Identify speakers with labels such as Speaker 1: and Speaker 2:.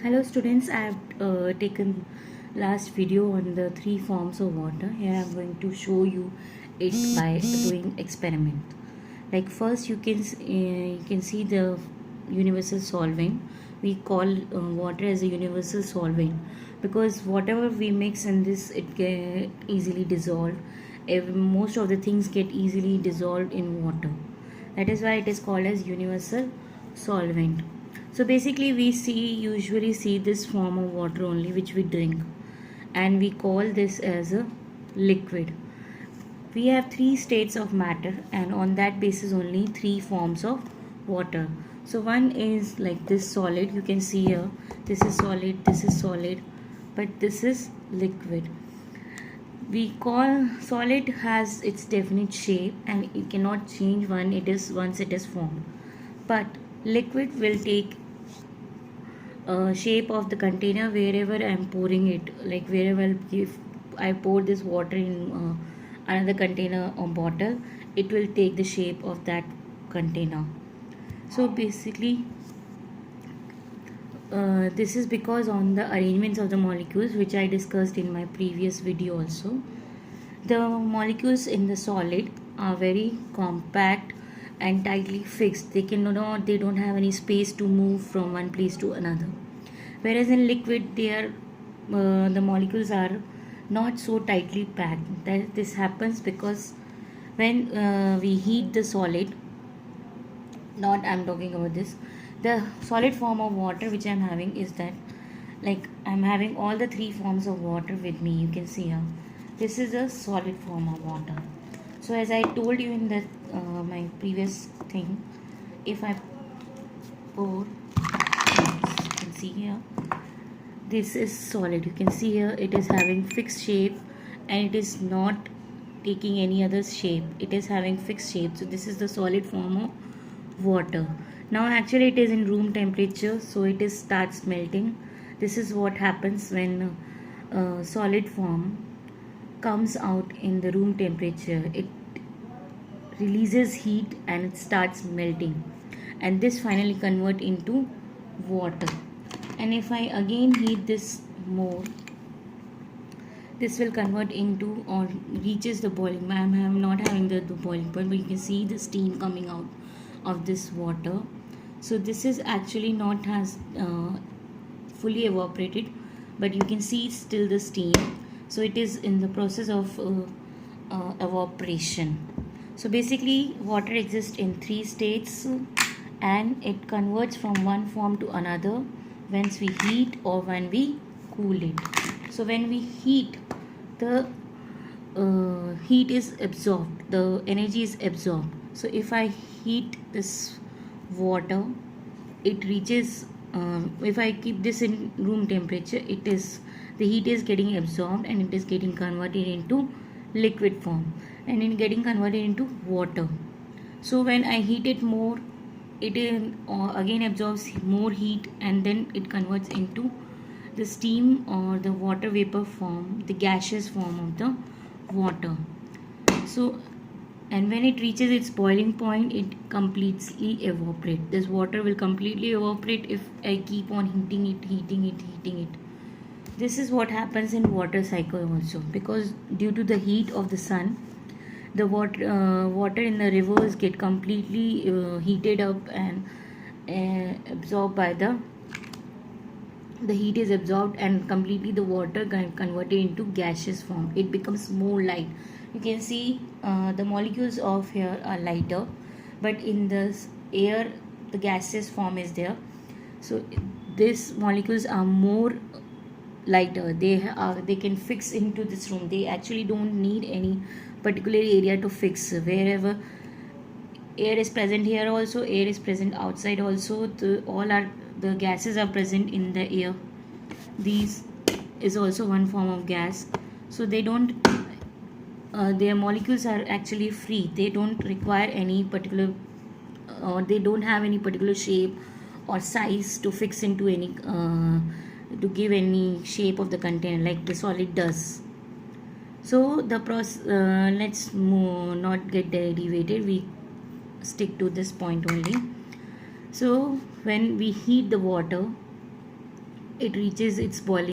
Speaker 1: Hello students, I have taken last video on the three forms of water. Here I am going to show you it by doing experiment. Like first you can see the universal solvent. We call water as a universal solvent because whatever we mix in this it get easily dissolved. Most of the things get easily dissolved in water. That is why it is called as universal solvent. So basically we usually see this form of water only which we drink, and we call this as a liquid. We have three states of matter, and on that basis only three forms of water. So one is like this solid, you can see here, this is solid, but this is liquid. We call solid has its definite shape and it cannot change once it is formed, but liquid will take shape of the container wherever I am pouring it. Like wherever if I pour this water in another container or bottle, it will take the shape of that container. So basically this is because on the arrangements of the molecules, which I discussed in my previous video also. The molecules in the solid are very compact and tightly fixed. They don't have any space to move from one place to another. Whereas in liquid, the molecules are not so tightly packed. This happens because when we heat the solid, not I'm talking about this, the solid form of water which I'm having is that, like I'm having all the three forms of water with me. You can see here, this is a solid form of water. So as I told you in the my previous thing, if I pour, you can see here, this is solid. You can see here it is having fixed shape and it is not taking any other shape. It is having fixed shape. So this is the solid form of water. Now actually it is in room temperature, so it is starts melting. This is what happens when solid form comes out in the room temperature. It releases heat and it starts melting, and this finally convert into water. And if I again heat this more, this will convert into or reaches the boiling point. I'm not having the boiling point, but you can see the steam coming out of this water. So this is actually not has fully evaporated, but you can see still the steam. So it is in the process of evaporation. So basically water exists in three states, and it converts from one form to another once we heat or when we cool it. So when we heat, the heat is absorbed, the energy is absorbed. So if I heat this water, it reaches if I keep this in room temperature, the heat is getting absorbed and it is getting converted into liquid form, and in getting converted into water. So when I heat it more, it again absorbs more heat, and then it converts into the steam or the water vapor form, the gaseous form of the water. So, and when it reaches its boiling point, it completely evaporates. This water will completely evaporate if I keep on heating it. This is what happens in water cycle also, because due to the heat of the sun, the water in the rivers get completely heated up and absorbed by the heat is absorbed, and completely the water converted into gaseous form. It becomes more light. You can see the molecules of here are lighter, but in this air the gaseous form is there. So these molecules are more lighter. They can fix into this room. They actually don't need any particular area to fix. Wherever air is present, here also air is present, outside also the gases are present in the air. These is also one form of gas. So they don't their molecules are actually free. They don't require any particular or they don't have any particular shape or size to fix into any to give any shape of the container like the solid does. So the process, let's not get derivated, we stick to this point only. So when we heat the water, it reaches its boiling